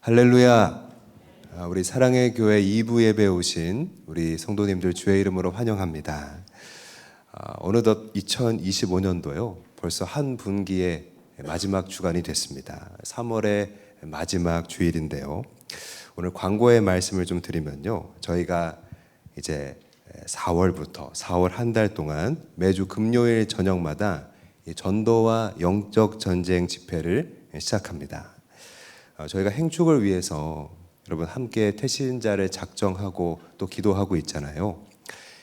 할렐루야. 우리 사랑의 교회 2부 예배 오신 우리 성도님들 주의 이름으로 환영합니다. 어느덧 2025년도요. 벌써 한 분기의 마지막 주간이 됐습니다. 3월의 마지막 주일인데요. 오늘 광고의 말씀을 좀 드리면요. 저희가 이제 4월부터 4월 한 달 동안 매주 금요일 저녁마다 전도와 영적 전쟁 집회를 시작합니다. 저희가 행축을 위해서 여러분 함께 태신자를 작정하고 또 기도하고 있잖아요.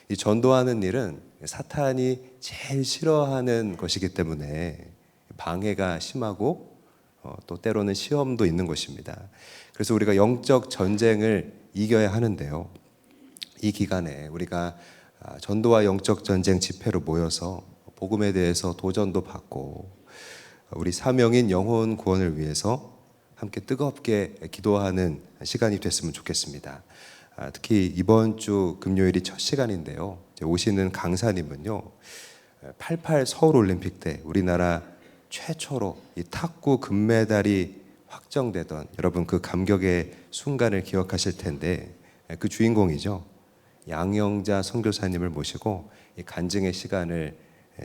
이 전도하는 일은 사탄이 제일 싫어하는 것이기 때문에 방해가 심하고 또 때로는 시험도 있는 것입니다. 그래서 우리가 영적 전쟁을 이겨야 하는데요. 이 기간에 우리가 전도와 영적 전쟁 집회로 모여서 복음에 대해서 도전도 받고 우리 사명인 영혼 구원을 위해서 함께 뜨겁게 기도하는 시간이 됐으면 좋겠습니다. 특히 이번 주 금요일이 첫 시간인데요. 오시는 강사님은요, 88 서울올림픽 때 우리나라 최초로 이 탁구 금메달이 확정되던 여러분 그 감격의 순간을 기억하실 텐데 그 주인공이죠. 양영자 선교사님을 모시고 이 간증의 시간을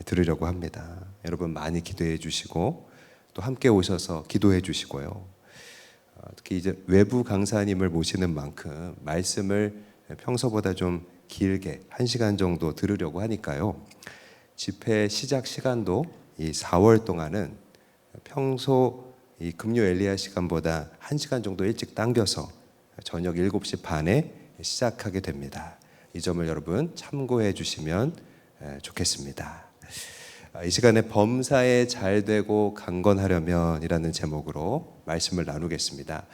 들으려고 합니다. 여러분 많이 기도해 주시고 또 함께 오셔서 기도해 주시고요. 특히 이제 외부 강사님을 모시는 만큼 말씀을 평소보다 좀 길게 1시간 정도 들으려고 하니까요. 집회 시작 시간도 이 4월 동안은 평소 이 금요 엘리야 시간보다 1시간 정도 일찍 당겨서 저녁 7시 반에 시작하게 됩니다. 이 점을 여러분 참고해 주시면 좋겠습니다. 이 시간에 범사에 잘되고 강건하려면 이라는 제목으로 말씀을 나누겠습니다.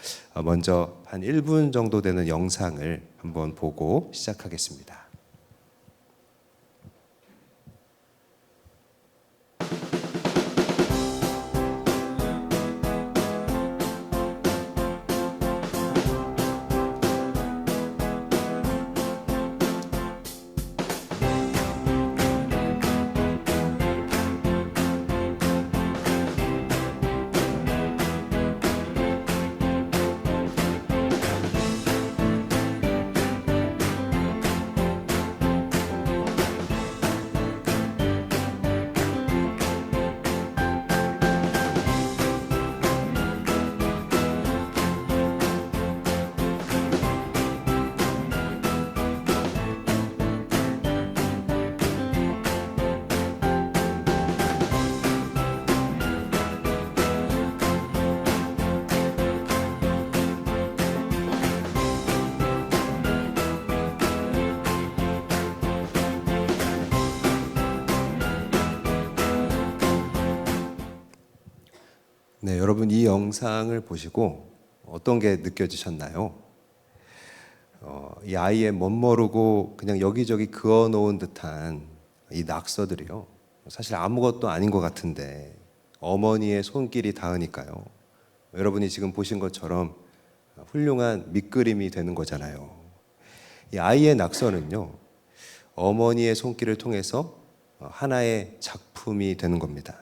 먼저 한 1분 정도 되는 영상을 한번 보고 시작하겠습니다. 네, 여러분 이 영상을 보시고 어떤 게 느껴지셨나요? 이 아이의 멋모르고 그냥 여기저기 그어놓은 듯한 이 낙서들이요. 사실 아무것도 아닌 것 같은데 어머니의 손길이 닿으니까요. 여러분이 지금 보신 것처럼 훌륭한 밑그림이 되는 거잖아요. 이 아이의 낙서는요. 어머니의 손길을 통해서 하나의 작품이 되는 겁니다.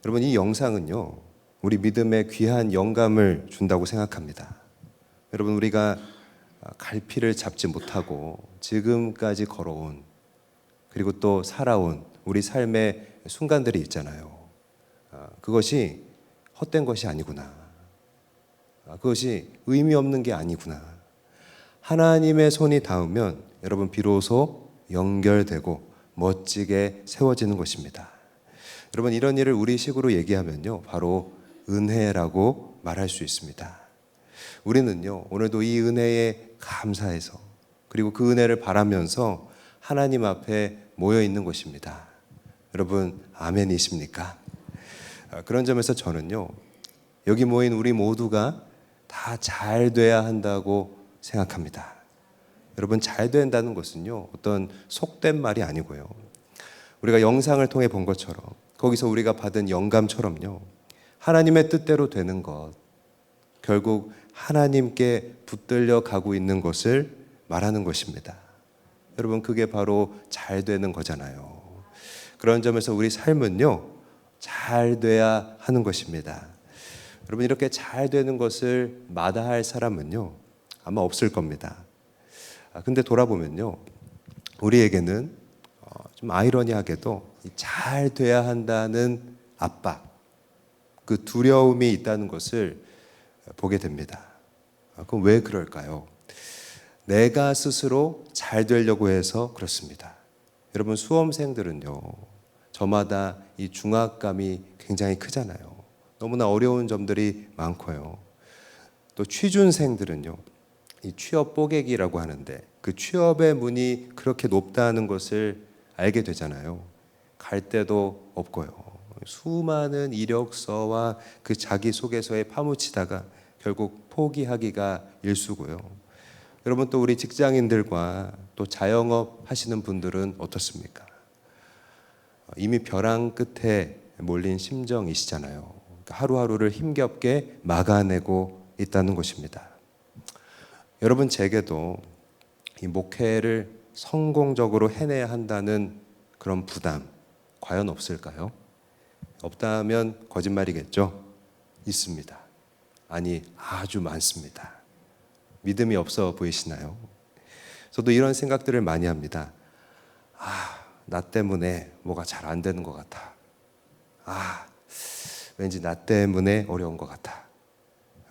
여러분 이 영상은요. 우리 믿음에 귀한 영감을 준다고 생각합니다. 여러분 우리가 갈피를 잡지 못하고 지금까지 걸어온 그리고 또 살아온 우리 삶의 순간들이 있잖아요. 그것이 헛된 것이 아니구나. 그것이 의미 없는 게 아니구나. 하나님의 손이 닿으면 여러분 비로소 연결되고 멋지게 세워지는 것입니다. 여러분 이런 일을 우리식으로 얘기하면요. 바로 은혜라고 말할 수 있습니다. 우리는요. 오늘도 이 은혜에 감사해서 그리고 그 은혜를 바라면서 하나님 앞에 모여 있는 것입니다. 여러분 아멘이십니까? 그런 점에서 저는요. 여기 모인 우리 모두가 다 잘 돼야 한다고 생각합니다. 여러분 잘 된다는 것은요. 어떤 속된 말이 아니고요. 우리가 영상을 통해 본 것처럼 거기서 우리가 받은 영감처럼요. 하나님의 뜻대로 되는 것, 결국 하나님께 붙들려 가고 있는 것을 말하는 것입니다. 여러분 그게 바로 잘 되는 거잖아요. 그런 점에서 우리 삶은요. 잘 돼야 하는 것입니다. 여러분, 이렇게 잘 되는 것을 마다할 사람은요, 아마 없을 겁니다. 근데 돌아보면요, 우리에게는 좀 아이러니하게도 잘 돼야 한다는 압박, 그 두려움이 있다는 것을 보게 됩니다. 그럼 왜 그럴까요? 내가 스스로 잘 되려고 해서 그렇습니다. 여러분, 수험생들은요, 저마다 이 중압감이 굉장히 크잖아요. 너무나 어려운 점들이 많고요. 또 취준생들은요, 이 취업 뽀개기라고 하는데 그 취업의 문이 그렇게 높다는 것을 알게 되잖아요. 갈 데도 없고요. 수많은 이력서와 그 자기소개서에 파묻히다가 결국 포기하기가 일쑤고요. 여러분, 또 우리 직장인들과 또 자영업 하시는 분들은 어떻습니까? 이미 벼랑 끝에 몰린 심정이시잖아요. 하루하루를 힘겹게 막아내고 있다는 것입니다. 여러분, 제게도 이 목회를 성공적으로 해내야 한다는 그런 부담 과연 없을까요? 없다면 거짓말이겠죠? 있습니다. 아니, 아주 많습니다. 믿음이 없어 보이시나요? 저도 이런 생각들을 많이 합니다. 나 때문에 뭐가 잘 안 되는 것 같아. 왠지 나 때문에 어려운 것 같아.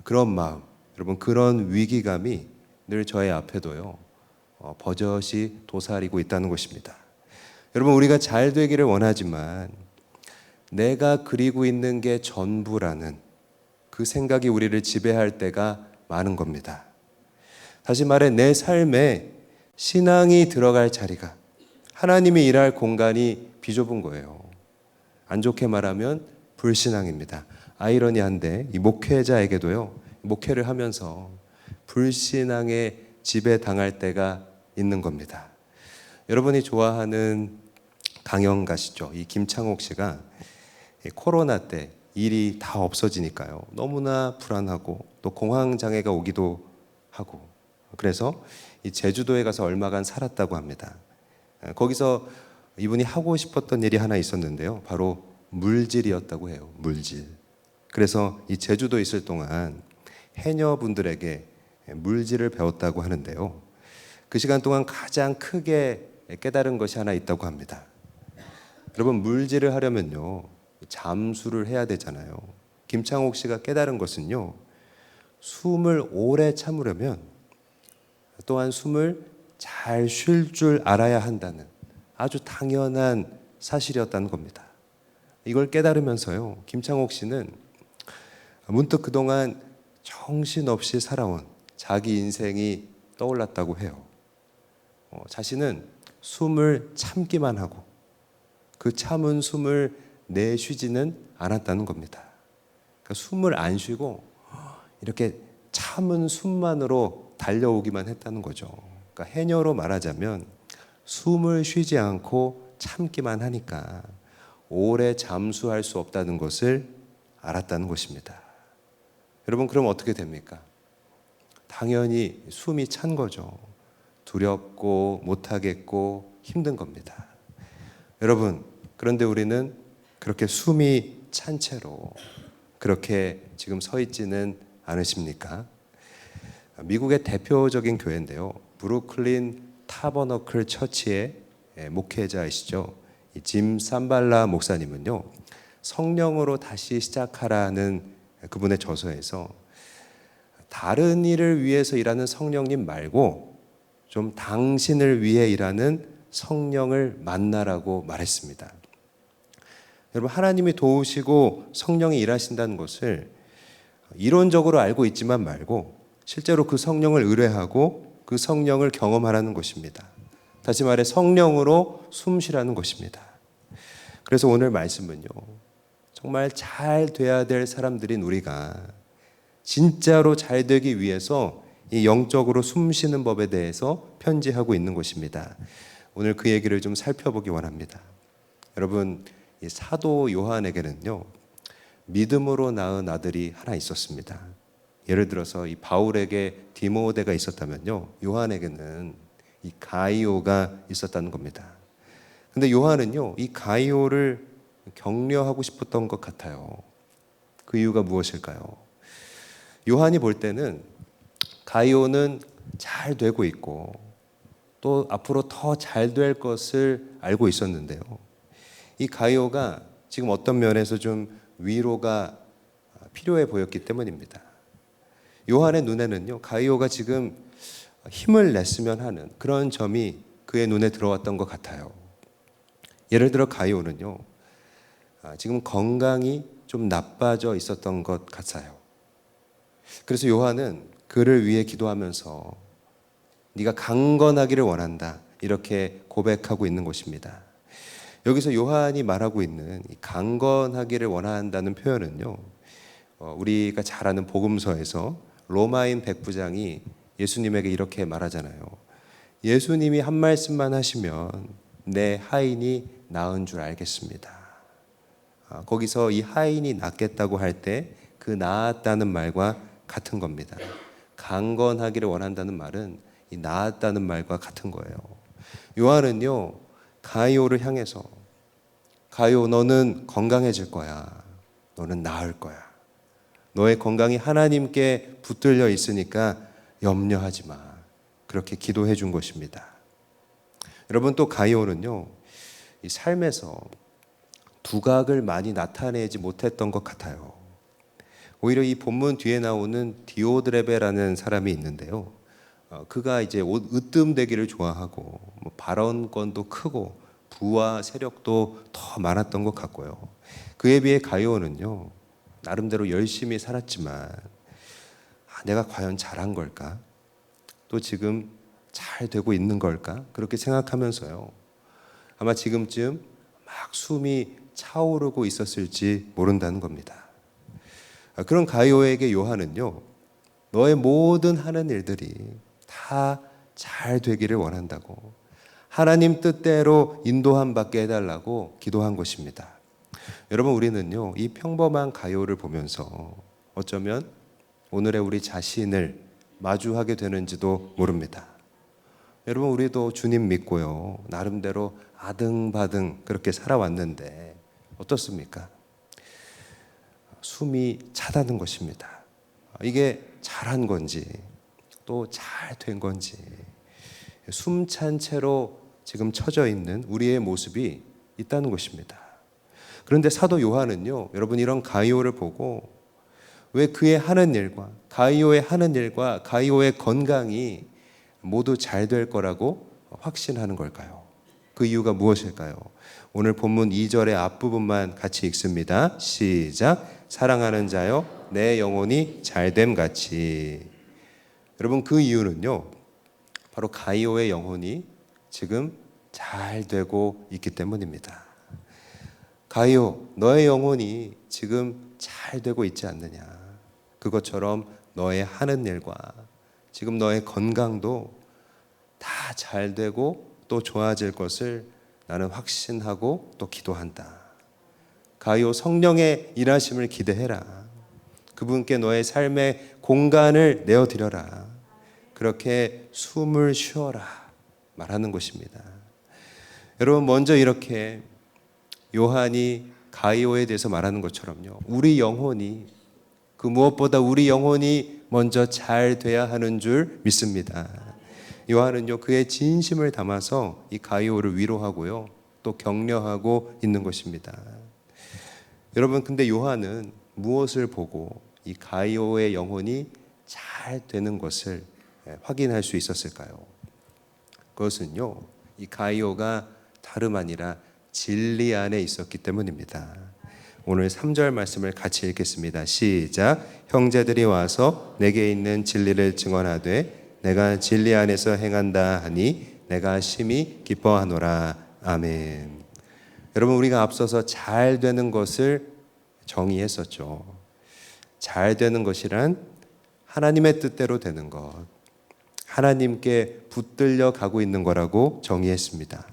그런 마음, 여러분, 그런 위기감이 늘 저의 앞에도요, 버젓이 도사리고 있다는 것입니다. 여러분, 우리가 잘 되기를 원하지만 내가 그리고 있는 게 전부라는 그 생각이 우리를 지배할 때가 많은 겁니다. 다시 말해, 내 삶에 신앙이 들어갈 자리가, 하나님이 일할 공간이 비좁은 거예요. 안 좋게 말하면 불신앙입니다. 아이러니한데 이 목회자에게도요, 목회를 하면서 불신앙에 지배당할 때가 있는 겁니다. 여러분이 좋아하는 강연가시죠, 이 김창옥 씨가 코로나 때 일이 다 없어지니까요, 너무나 불안하고 또 공황장애가 오기도 하고, 그래서 이 제주도에 가서 얼마간 살았다고 합니다. 거기서 이분이 하고 싶었던 일이 하나 있었는데요, 바로 물질이었다고 해요. 물질. 그래서 이 제주도에 있을 동안 해녀분들에게 물질을 배웠다고 하는데요, 그 시간 동안 가장 크게 깨달은 것이 하나 있다고 합니다. 여러분, 물질을 하려면요, 잠수를 해야 되잖아요. 김창옥 씨가 깨달은 것은요, 숨을 오래 참으려면 또한 숨을 잘 쉴 줄 알아야 한다는 아주 당연한 사실이었다는 겁니다. 이걸 깨달으면서요, 김창옥 씨는 문득 그동안 정신없이 살아온 자기 인생이 떠올랐다고 해요. 자신은 숨을 참기만 하고 그 참은 숨을 내쉬지는 않았다는 겁니다. 그러니까 숨을 안 쉬고 이렇게 참은 숨만으로 달려오기만 했다는 거죠. 그러니까 해녀로 말하자면 숨을 쉬지 않고 참기만 하니까 오래 잠수할 수 없다는 것을 알았다는 것입니다. 여러분, 그럼 어떻게 됩니까? 당연히 숨이 찬 거죠. 두렵고 못하겠고 힘든 겁니다. 여러분, 그런데 우리는 그렇게 숨이 찬 채로 그렇게 지금 서 있지는 않으십니까? 미국의 대표적인 교회인데요, 브루클린 타버너클 처치의 목회자이시죠, 짐 삼발라 목사님은요, 성령으로 다시 시작하라는 그분의 저서에서 다른 일을 위해서 일하는 성령님 말고 좀 당신을 위해 일하는 성령을 만나라고 말했습니다. 여러분, 하나님이 도우시고 성령이 일하신다는 것을 이론적으로 알고 있지만 말고 실제로 그 성령을 의뢰하고 그 성령을 경험하라는 것입니다. 다시 말해 성령으로 숨쉬라는 것입니다. 그래서 오늘 말씀은요, 정말 잘 돼야 될 사람들인 우리가 진짜로 잘 되기 위해서 이 영적으로 숨쉬는 법에 대해서 편지하고 있는 것입니다. 오늘 그 얘기를 좀 살펴보기 원합니다. 여러분, 이 사도 요한에게는요, 믿음으로 낳은 아들이 하나 있었습니다. 예를 들어서 이 바울에게 디모데가 있었다면요, 요한에게는 이 가이오가 있었다는 겁니다. 근데 요한은요, 이 가이오를 격려하고 싶었던 것 같아요. 그 이유가 무엇일까요? 요한이 볼 때는 가이오는 잘 되고 있고 또 앞으로 더 잘 될 것을 알고 있었는데요. 이 가이오가 지금 어떤 면에서 좀 위로가 필요해 보였기 때문입니다. 요한의 눈에는요, 가이오가 지금 힘을 냈으면 하는 그런 점이 그의 눈에 들어왔던 것 같아요. 예를 들어 가이오는요, 지금 건강이 좀 나빠져 있었던 것 같아요. 그래서 요한은 그를 위해 기도하면서 네가 강건하기를 원한다, 이렇게 고백하고 있는 것입니다. 여기서 요한이 말하고 있는 이 강건하기를 원한다는 표현은요, 우리가 잘 아는 복음서에서 로마인 백부장이 예수님에게 이렇게 말하잖아요. 예수님이 한 말씀만 하시면 내 하인이 나은 줄 알겠습니다. 거기서 이 하인이 낫겠다고 할 때 그 나았다는 말과 같은 겁니다. 강건하기를 원한다는 말은 이 나았다는 말과 같은 거예요. 요한은요, 가이오를 향해서 가이오, 너는 건강해질 거야. 너는 나을 거야. 너의 건강이 하나님께 붙들려 있으니까 염려하지 마. 그렇게 기도해 준 것입니다. 여러분, 또 가이오는요, 이 삶에서 두각을 많이 나타내지 못했던 것 같아요. 오히려 이 본문 뒤에 나오는 디오드레베라는 사람이 있는데요. 그가 이제 으뜸되기를 좋아하고 발언권도 크고 부와 세력도 더 많았던 것 같고요. 그에 비해 가이오는요, 나름대로 열심히 살았지만 내가 과연 잘한 걸까? 또 지금 잘 되고 있는 걸까? 그렇게 생각하면서요, 아마 지금쯤 막 숨이 차오르고 있었을지 모른다는 겁니다. 그런 가이오에게 요한은요, 너의 모든 하는 일들이 다 잘 되기를 원한다고, 하나님 뜻대로 인도함 받게 해달라고 기도한 것입니다. 여러분, 우리는요, 이 평범한 가이오를 보면서 어쩌면 오늘의 우리 자신을 마주하게 되는지도 모릅니다. 여러분, 우리도 주님 믿고요, 나름대로 아등바등 그렇게 살아왔는데 어떻습니까? 숨이 차다는 것입니다. 이게 잘한 건지 또 잘 된 건지 숨찬 채로 지금 처져 있는 우리의 모습이 있다는 것입니다. 그런데 사도 요한은요, 여러분, 이런 가이오를 보고 왜 그의 하는 일과 가이오의 하는 일과 가이오의 건강이 모두 잘 될 거라고 확신하는 걸까요? 그 이유가 무엇일까요? 오늘 본문 2절의 앞부분만 같이 읽습니다. 시작. 사랑하는 자여, 내 영혼이 잘됨 같이. 여러분, 그 이유는요, 바로 가이오의 영혼이 지금 잘 되고 있기 때문입니다. 가이오, 너의 영혼이 지금 잘 되고 있지 않느냐? 그것처럼 너의 하는 일과 지금 너의 건강도 다 잘 되고 또 좋아질 것을 나는 확신하고 또 기도한다. 가이오, 성령의 일하심을 기대해라. 그분께 너의 삶의 공간을 내어드려라. 그렇게 숨을 쉬어라 말하는 것입니다. 여러분, 먼저 이렇게 요한이 가이오에 대해서 말하는 것처럼요, 우리 영혼이, 그 무엇보다 우리 영혼이 먼저 잘 돼야 하는 줄 믿습니다. 요한은요, 그의 진심을 담아서 이 가이오를 위로하고요, 또 격려하고 있는 것입니다. 여러분, 근데 요한은 무엇을 보고 이 가이오의 영혼이 잘 되는 것을 확인할 수 있었을까요? 그것은요, 이 가이오가 다름 아니라 진리 안에 있었기 때문입니다. 오늘 3절 말씀을 같이 읽겠습니다. 시작. 형제들이 와서 내게 있는 진리를 증언하되 내가 진리 안에서 행한다 하니 내가 심히 기뻐하노라. 아멘. 여러분, 우리가 앞서서 잘 되는 것을 정의했었죠. 잘 되는 것이란 하나님의 뜻대로 되는 것, 하나님께 붙들려 가고 있는 거라고 정의했습니다.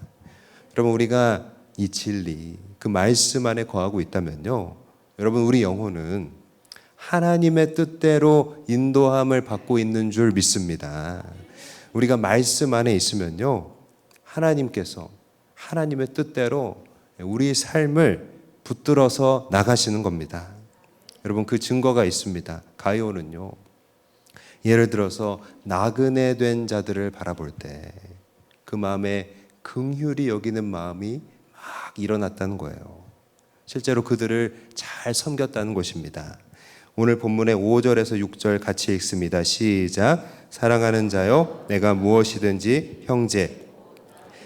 여러분, 우리가 이 진리, 그 말씀 안에 거하고 있다면요, 여러분, 우리 영혼은 하나님의 뜻대로 인도함을 받고 있는 줄 믿습니다. 우리가 말씀 안에 있으면요, 하나님께서 하나님의 뜻대로 우리 삶을 붙들어서 나가시는 겁니다. 여러분, 그 증거가 있습니다. 가이오는요, 예를 들어서 나그네 된 자들을 바라볼 때 그 마음에 긍휼히 여기는 마음이 막 일어났다는 거예요. 실제로 그들을 잘 섬겼다는 것입니다. 오늘 본문의 5절에서 6절 같이 읽습니다. 시작. 사랑하는 자여, 내가 무엇이든지 형제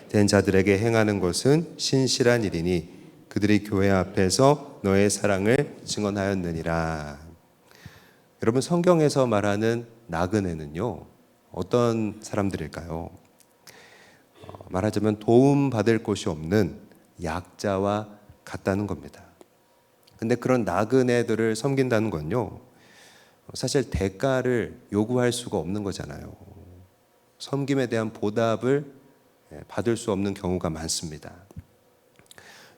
된 자들에게 행하는 것은 신실한 일이니 그들이 교회 앞에서 너의 사랑을 증언하였느니라. 여러분, 성경에서 말하는 나그네는요, 어떤 사람들일까요? 말하자면 도움받을 곳이 없는 약자와 같다는 겁니다. 근데 그런 나그네들을 섬긴다는 건요, 사실 대가를 요구할 수가 없는 거잖아요. 섬김에 대한 보답을 받을 수 없는 경우가 많습니다.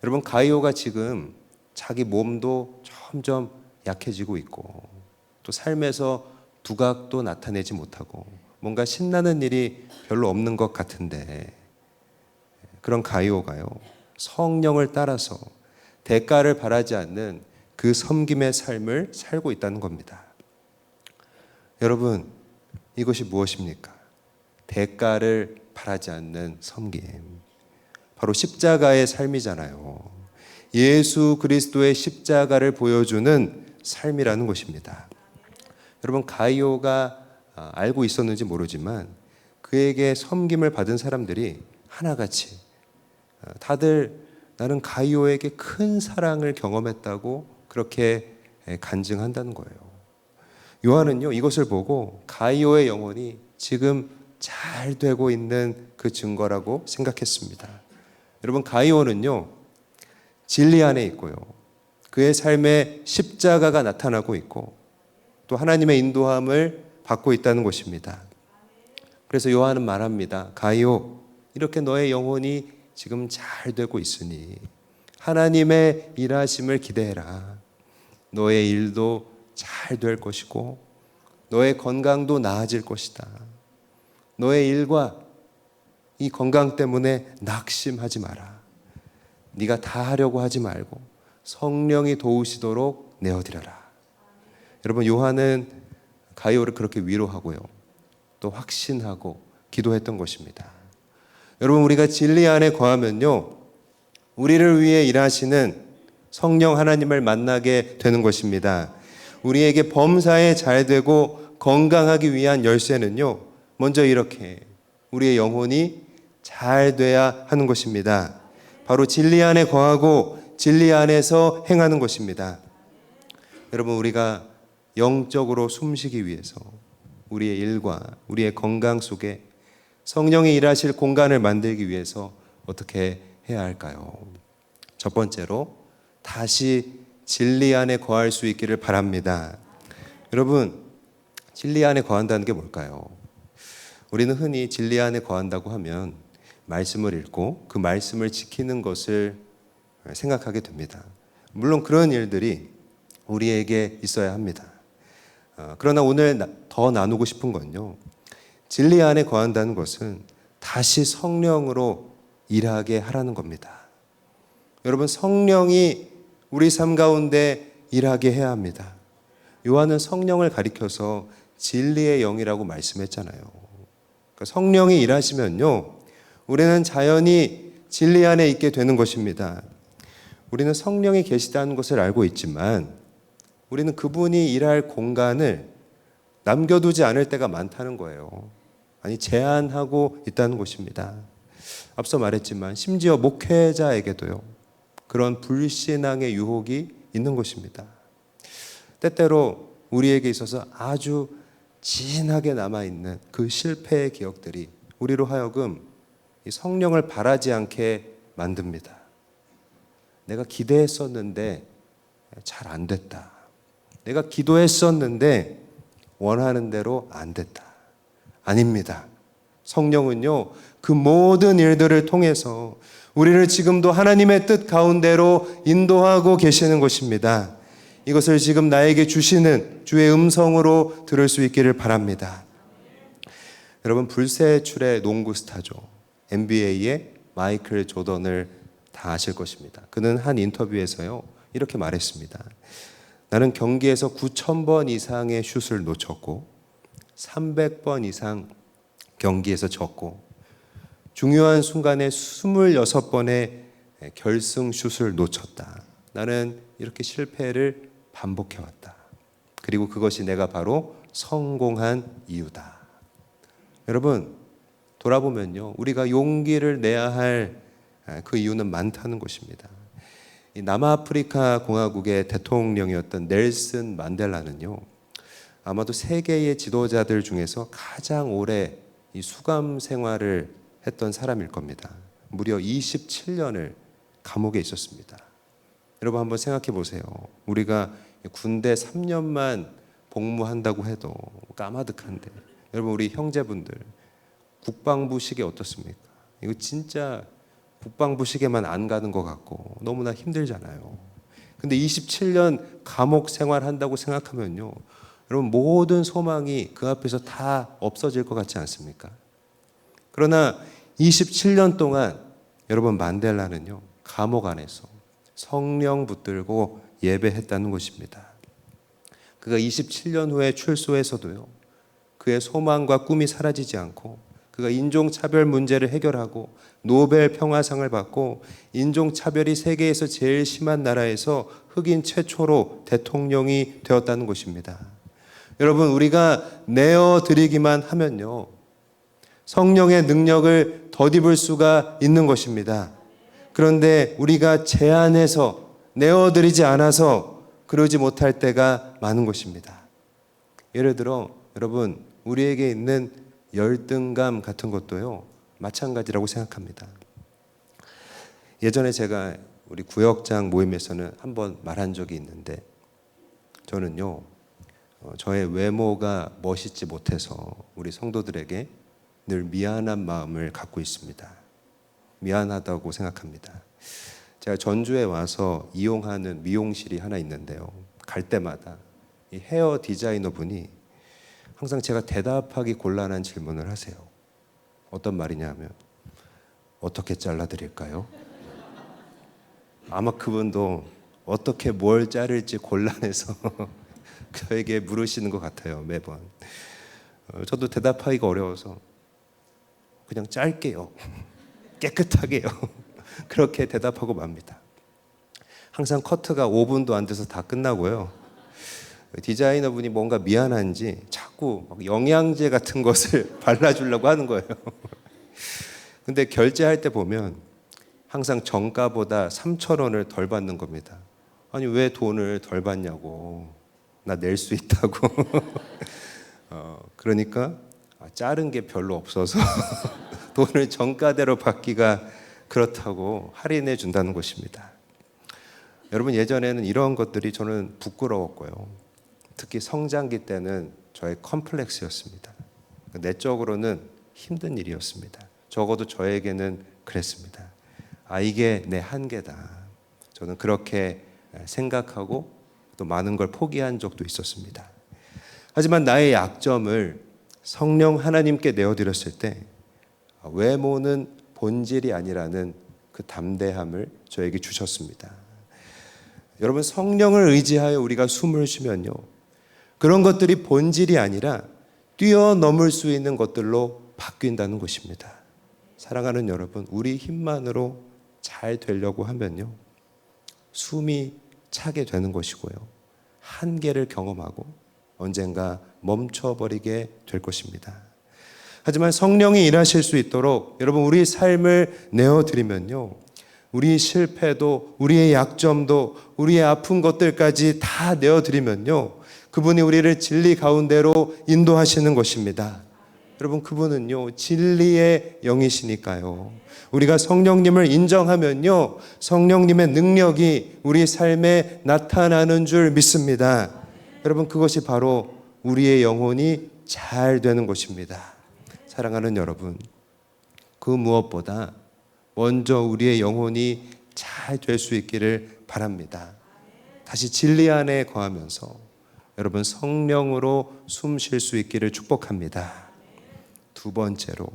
여러분, 가이오가 지금 자기 몸도 점점 약해지고 있고 또 삶에서 두각도 나타내지 못하고 뭔가 신나는 일이 별로 없는 것 같은데, 그런 가이오가요, 성령을 따라서 대가를 바라지 않는 그 섬김의 삶을 살고 있다는 겁니다. 여러분, 이것이 무엇입니까? 대가를 바라지 않는 섬김. 바로 십자가의 삶이잖아요. 예수 그리스도의 십자가를 보여주는 삶이라는 것입니다. 여러분, 가이오가 알고 있었는지 모르지만 그에게 섬김을 받은 사람들이 하나같이 다들 나는 가이오에게 큰 사랑을 경험했다고 그렇게 간증한다는 거예요. 요한은요, 이것을 보고 가이오의 영혼이 지금 잘 되고 있는 그 증거라고 생각했습니다. 여러분, 가이오는요, 진리 안에 있고요, 그의 삶에 십자가가 나타나고 있고 또 하나님의 인도함을 받고 있다는 것입니다. 그래서 요한은 말합니다. 가이오, 이렇게 너의 영혼이 지금 잘 되고 있으니 하나님의 일하심을 기대해라. 너의 일도 잘 될 것이고 너의 건강도 나아질 것이다. 너의 일과 이 건강 때문에 낙심하지 마라. 네가 다 하려고 하지 말고 성령이 도우시도록 내어드려라. 여러분, 요한은 가이오를 그렇게 위로하고요, 또 확신하고 기도했던 것입니다. 여러분, 우리가 진리 안에 거하면요, 우리를 위해 일하시는 성령 하나님을 만나게 되는 것입니다. 우리에게 범사에 잘 되고 건강하기 위한 열쇠는요, 먼저 이렇게 우리의 영혼이 잘 돼야 하는 것입니다. 바로 진리 안에 거하고 진리 안에서 행하는 것입니다. 여러분, 우리가 영적으로 숨쉬기 위해서 우리의 일과 우리의 건강 속에 성령이 일하실 공간을 만들기 위해서 어떻게 해야 할까요? 첫 번째로 다시 진리 안에 거할 수 있기를 바랍니다. 여러분, 진리 안에 거한다는 게 뭘까요? 우리는 흔히 진리 안에 거한다고 하면 말씀을 읽고 그 말씀을 지키는 것을 생각하게 됩니다. 물론 그런 일들이 우리에게 있어야 합니다. 그러나 오늘 더 나누고 싶은 건요, 진리 안에 거한다는 것은 다시 성령으로 일하게 하라는 겁니다. 여러분, 성령이 우리 삶 가운데 일하게 해야 합니다. 요한은 성령을 가리켜서 진리의 영이라고 말씀했잖아요. 그러니까 성령이 일하시면요, 우리는 자연히 진리 안에 있게 되는 것입니다. 우리는 성령이 계시다는 것을 알고 있지만 우리는 그분이 일할 공간을 남겨두지 않을 때가 많다는 거예요. 아니, 제한하고 있다는 것입니다. 앞서 말했지만 심지어 목회자에게도요, 그런 불신앙의 유혹이 있는 것입니다. 때때로 우리에게 있어서 아주 진하게 남아있는 그 실패의 기억들이 우리로 하여금 이 성령을 바라지 않게 만듭니다. 내가 기대했었는데 잘 안 됐다. 내가 기도했었는데 원하는 대로 안 됐다. 아닙니다. 성령은요, 그 모든 일들을 통해서 우리를 지금도 하나님의 뜻 가운데로 인도하고 계시는 것입니다. 이것을 지금 나에게 주시는 주의 음성으로 들을 수 있기를 바랍니다. 여러분, 불세출의 농구 스타죠. NBA의 마이클 조던을 다 아실 것입니다. 그는 한 인터뷰에서요, 이렇게 말했습니다. 나는 경기에서 9,000번 이상의 슛을 놓쳤고 300번 이상 경기에서 졌고 중요한 순간에 26번의 결승 슛을 놓쳤다. 나는 이렇게 실패를 반복해왔다. 그리고 그것이 내가 바로 성공한 이유다. 여러분, 돌아보면요, 우리가 용기를 내야 할 그 이유는 많다는 것입니다. 이 남아프리카 공화국의 대통령이었던 넬슨 만델라는요, 아마도 세계의 지도자들 중에서 가장 오래 이 수감 생활을 했던 사람일 겁니다. 무려 27년을 감옥에 있었습니다. 여러분 한번 생각해 보세요. 우리가 군대 3년만 복무한다고 해도 까마득한데, 여러분 우리 형제분들 국방부 시계 어떻습니까? 이거 진짜 국방부 시계만 안 가는 것 같고 너무나 힘들잖아요. 근데 27년 감옥 생활한다고 생각하면요, 여러분 모든 소망이 그 앞에서 다 없어질 것 같지 않습니까? 그러나 27년 동안 여러분 만델라는요, 감옥 안에서 성령 붙들고 예배했다는 것입니다. 그가 27년 후에 출소해서도요, 그의 소망과 꿈이 사라지지 않고 그가 인종차별 문제를 해결하고 노벨 평화상을 받고 인종차별이 세계에서 제일 심한 나라에서 흑인 최초로 대통령이 되었다는 것입니다. 여러분, 우리가 내어드리기만 하면요, 성령의 능력을 덧입을 수가 있는 것입니다. 그런데 우리가 제한해서 내어드리지 않아서 그러지 못할 때가 많은 것입니다. 예를 들어 여러분, 우리에게 있는 열등감 같은 것도요, 마찬가지라고 생각합니다. 예전에 제가 우리 구역장 모임에서는 한번 말한 적이 있는데, 저는요, 저의 외모가 멋있지 못해서 우리 성도들에게 늘 미안한 마음을 갖고 있습니다. 미안하다고 생각합니다. 제가 전주에 와서 이용하는 미용실이 하나 있는데요, 갈 때마다 이 헤어 디자이너 분이 항상 제가 대답하기 곤란한 질문을 하세요. 어떤 말이냐면, 어떻게 잘라드릴까요? 아마 그분도 어떻게 뭘 자를지 곤란해서 저에게 물으시는 것 같아요, 매번. 저도 대답하기가 어려워서 그냥 짧게요, 깨끗하게요, 그렇게 대답하고 맙니다. 항상 커트가 5분도 안 돼서 다 끝나고요, 디자이너 분이 뭔가 미안한지 자꾸 영양제 같은 것을 발라주려고 하는 거예요. 근데 결제할 때 보면 항상 정가보다 3,000원을 덜 받는 겁니다. 아니 왜 돈을 덜 받냐고, 나 낼 수 있다고. 그러니까 자른 게 별로 없어서 돈을 정가대로 받기가 그렇다고 할인해 준다는 것입니다. 여러분, 예전에는 이런 것들이 저는 부끄러웠고요, 특히 성장기 때는 저의 컴플렉스였습니다. 내적으로는 힘든 일이었습니다. 적어도 저에게는 그랬습니다. 이게 내 한계다. 저는 그렇게 생각하고 또 많은 걸 포기한 적도 있었습니다. 하지만 나의 약점을 성령 하나님께 내어드렸을 때 외모는 본질이 아니라는 그 담대함을 저에게 주셨습니다. 여러분, 성령을 의지하여 우리가 숨을 쉬면요, 그런 것들이 본질이 아니라 뛰어넘을 수 있는 것들로 바뀐다는 것입니다. 사랑하는 여러분, 우리 힘만으로 잘 되려고 하면요, 숨이 차게 되는 것이고요, 한계를 경험하고 언젠가 멈춰버리게 될 것입니다. 하지만 성령이 일하실 수 있도록 여러분, 우리 삶을 내어드리면요, 우리 실패도, 우리의 약점도, 우리의 아픈 것들까지 다 내어드리면요, 그분이 우리를 진리 가운데로 인도하시는 것입니다. 여러분, 그분은요, 진리의 영이시니까요, 우리가 성령님을 인정하면요, 성령님의 능력이 우리 삶에 나타나는 줄 믿습니다. 여러분, 그것이 바로 우리의 영혼이 잘 되는 것입니다. 사랑하는 여러분, 그 무엇보다 먼저 우리의 영혼이 잘 될 수 있기를 바랍니다. 다시 진리 안에 거하면서 여러분, 성령으로 숨 쉴 수 있기를 축복합니다. 두 번째로,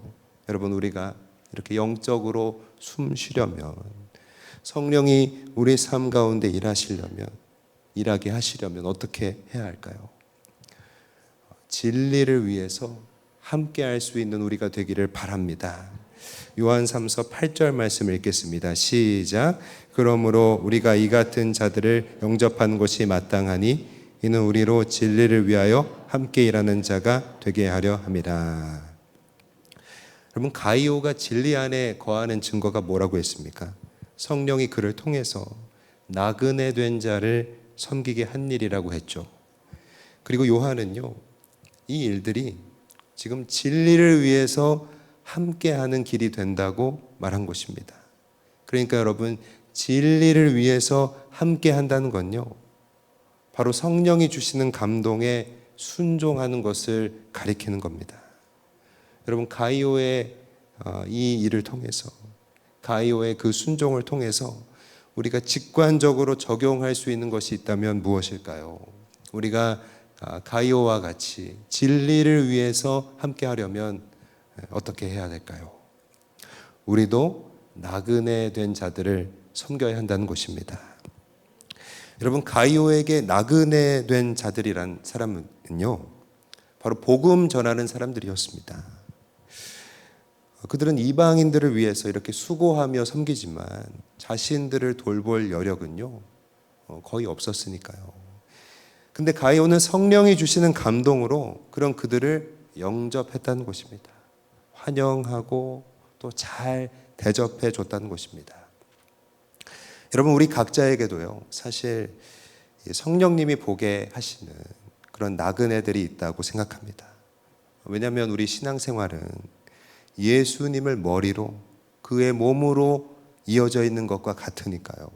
여러분, 우리가 이렇게 영적으로 숨 쉬려면, 성령이 우리 삶 가운데 일하게 하시려면 어떻게 해야 할까요? 진리를 위해서 함께 할 수 있는 우리가 되기를 바랍니다. 요한 3서 8절 말씀 읽겠습니다. 시작. 그러므로 우리가 이 같은 자들을 영접하는 것이 마땅하니 이는 우리로 진리를 위하여 함께 일하는 자가 되게 하려 함이라. 여러분, 가이오가 진리 안에 거하는 증거가 뭐라고 했습니까? 성령이 그를 통해서 나그네 된 자를 섬기게 한 일이라고 했죠. 그리고 요한은요, 이 일들이 지금 진리를 위해서 함께하는 길이 된다고 말한 것입니다. 그러니까 여러분, 진리를 위해서 함께한다는 건요, 바로 성령이 주시는 감동에 순종하는 것을 가리키는 겁니다. 여러분, 가이오의 이 일을 통해서, 가이오의 그 순종을 통해서 우리가 직관적으로 적용할 수 있는 것이 있다면 무엇일까요? 우리가 가이오와 같이 진리를 위해서 함께 하려면 어떻게 해야 될까요? 우리도 나그네 된 자들을 섬겨야 한다는 것입니다. 여러분, 가이오에게 나그네 된 자들이란 사람은요, 바로 복음 전하는 사람들이었습니다. 그들은 이방인들을 위해서 이렇게 수고하며 섬기지만 자신들을 돌볼 여력은요, 거의 없었으니까요. 근데 가이오는 성령이 주시는 감동으로 그런 그들을 영접했다는 것입니다. 환영하고 또 잘 대접해 줬다는 것입니다. 여러분, 우리 각자에게도요, 사실 성령님이 보게 하시는 그런 나그네들이 있다고 생각합니다. 왜냐하면 우리 신앙생활은 예수님을 머리로 그의 몸으로 이어져 있는 것과 같으니까요.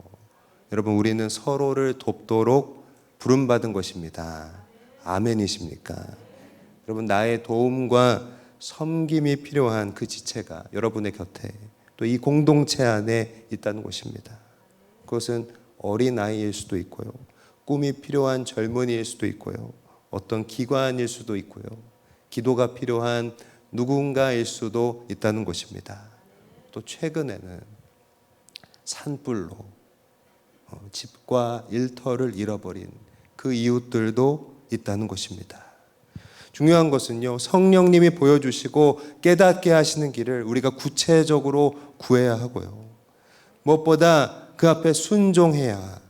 여러분, 우리는 서로를 돕도록 부름받은 것입니다. 아멘이십니까? 여러분, 나의 도움과 섬김이 필요한 그 지체가 여러분의 곁에 또 이 공동체 안에 있다는 것입니다. 그것은 어린아이일 수도 있고요, 꿈이 필요한 젊은이일 수도 있고요, 어떤 기관일 수도 있고요, 기도가 필요한 누군가일 수도 있다는 것입니다. 또 최근에는 산불로 집과 일터를 잃어버린 그 이웃들도 있다는 것입니다. 중요한 것은요, 성령님이 보여주시고 깨닫게 하시는 길을 우리가 구체적으로 구해야 하고요, 무엇보다 그 앞에 순종해야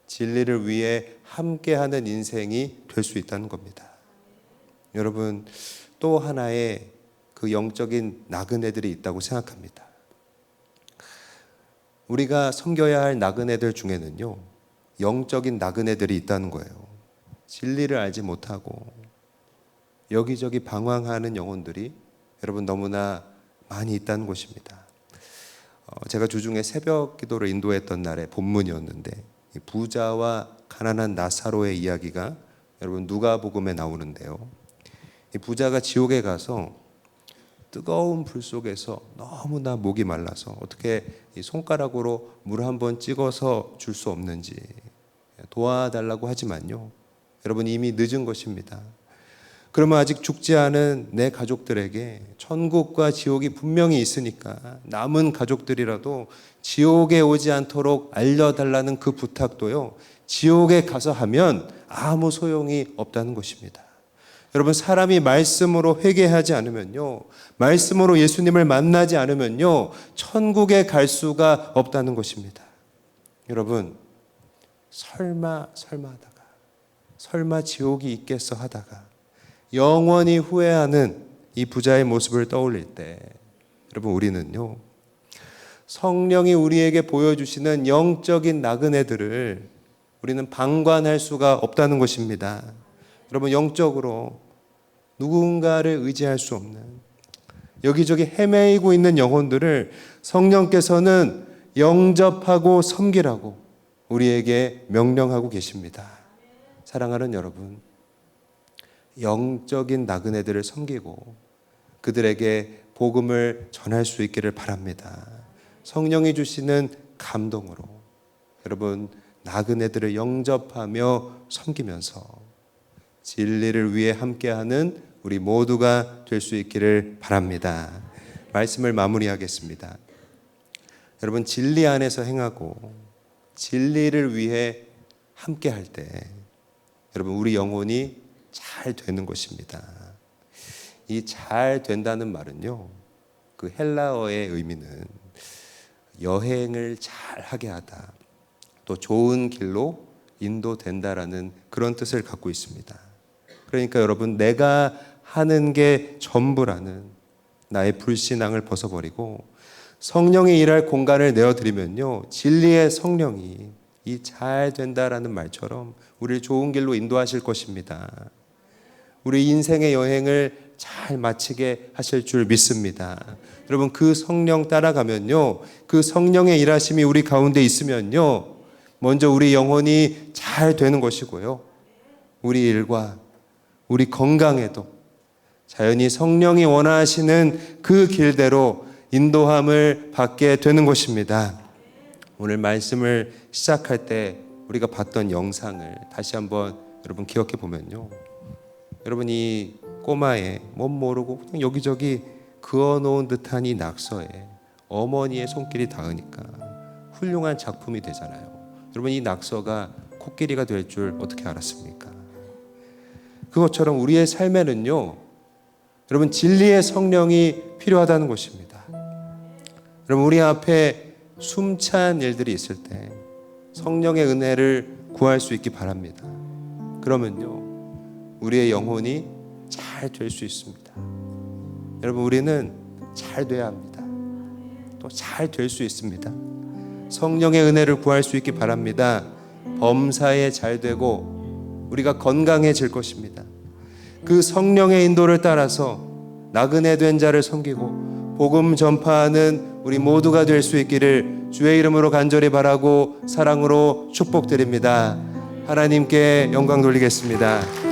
진리를 위해 함께하는 인생이 될 수 있다는 겁니다. 여러분, 또 하나의 그 영적인 나그네들이 있다고 생각합니다. 우리가 섬겨야 할 나그네들 중에는요, 영적인 나그네들이 있다는 거예요. 진리를 알지 못하고 여기저기 방황하는 영혼들이 여러분 너무나 많이 있다는 것입니다. 제가 주중에 새벽 기도를 인도했던 날의 본문이었는데, 부자와 가난한 나사로의 이야기가 여러분 누가복음에 나오는데요, 이 부자가 지옥에 가서 뜨거운 불 속에서 너무나 목이 말라서 어떻게 이 손가락으로 물 한 번 찍어서 줄 수 없는지 도와달라고 하지만요, 여러분 이미 늦은 것입니다. 그러면 아직 죽지 않은 내 가족들에게 천국과 지옥이 분명히 있으니까 남은 가족들이라도 지옥에 오지 않도록 알려달라는 그 부탁도요, 지옥에 가서 하면 아무 소용이 없다는 것입니다. 여러분, 사람이 말씀으로 회개하지 않으면요, 말씀으로 예수님을 만나지 않으면요, 천국에 갈 수가 없다는 것입니다. 여러분, 설마 하다가, 설마 지옥이 있겠어 하다가 영원히 후회하는 이 부자의 모습을 떠올릴 때, 여러분 우리는요, 성령이 우리에게 보여주시는 영적인 나그네들을 우리는 방관할 수가 없다는 것입니다. 여러분, 영적으로 누군가를 의지할 수 없는, 여기저기 헤매이고 있는 영혼들을 성령께서는 영접하고 섬기라고 우리에게 명령하고 계십니다. 사랑하는 여러분, 영적인 나그네들을 섬기고 그들에게 복음을 전할 수 있기를 바랍니다. 성령이 주시는 감동으로 여러분 나그네들을 영접하며 섬기면서 진리를 위해 함께하는 우리 모두가 될 수 있기를 바랍니다. 말씀을 마무리하겠습니다. 여러분, 진리 안에서 행하고 진리를 위해 함께할 때 여러분 우리 영혼이 잘 되는 것입니다. 이 잘 된다는 말은요, 그 헬라어의 의미는 여행을 잘 하게 하다, 또 좋은 길로 인도된다라는 그런 뜻을 갖고 있습니다. 그러니까 여러분, 내가 하는 게 전부라는 나의 불신앙을 벗어버리고 성령이 일할 공간을 내어드리면요, 진리의 성령이 이 잘 된다라는 말처럼 우리를 좋은 길로 인도하실 것입니다. 우리 인생의 여행을 잘 마치게 하실 줄 믿습니다. 여러분, 그 성령 따라가면요, 그 성령의 일하심이 우리 가운데 있으면요, 먼저 우리 영혼이 잘 되는 것이고요, 우리 일과 우리 건강에도 자연히 성령이 원하시는 그 길대로 인도함을 받게 되는 것입니다. 오늘 말씀을 시작할 때 우리가 봤던 영상을 다시 한번 여러분 기억해 보면요, 여러분, 이 꼬마의 멋 모르고 그냥 여기저기 그어놓은 듯한 이 낙서에 어머니의 손길이 닿으니까 훌륭한 작품이 되잖아요. 여러분, 이 낙서가 코끼리가 될 줄 어떻게 알았습니까? 그것처럼 우리의 삶에는요, 여러분, 진리의 성령이 필요하다는 것입니다. 여러분, 우리 앞에 숨찬 일들이 있을 때 성령의 은혜를 구할 수 있기 바랍니다. 그러면요, 우리의 영혼이 잘 될 수 있습니다. 여러분, 우리는 잘 돼야 합니다. 또 잘 될 수 있습니다. 성령의 은혜를 구할 수 있기 바랍니다. 범사에 잘 되고 우리가 건강해질 것입니다. 그 성령의 인도를 따라서 나그네 된 자를 섬기고 복음 전파하는 우리 모두가 될 수 있기를 주의 이름으로 간절히 바라고 사랑으로 축복드립니다. 하나님께 영광 돌리겠습니다.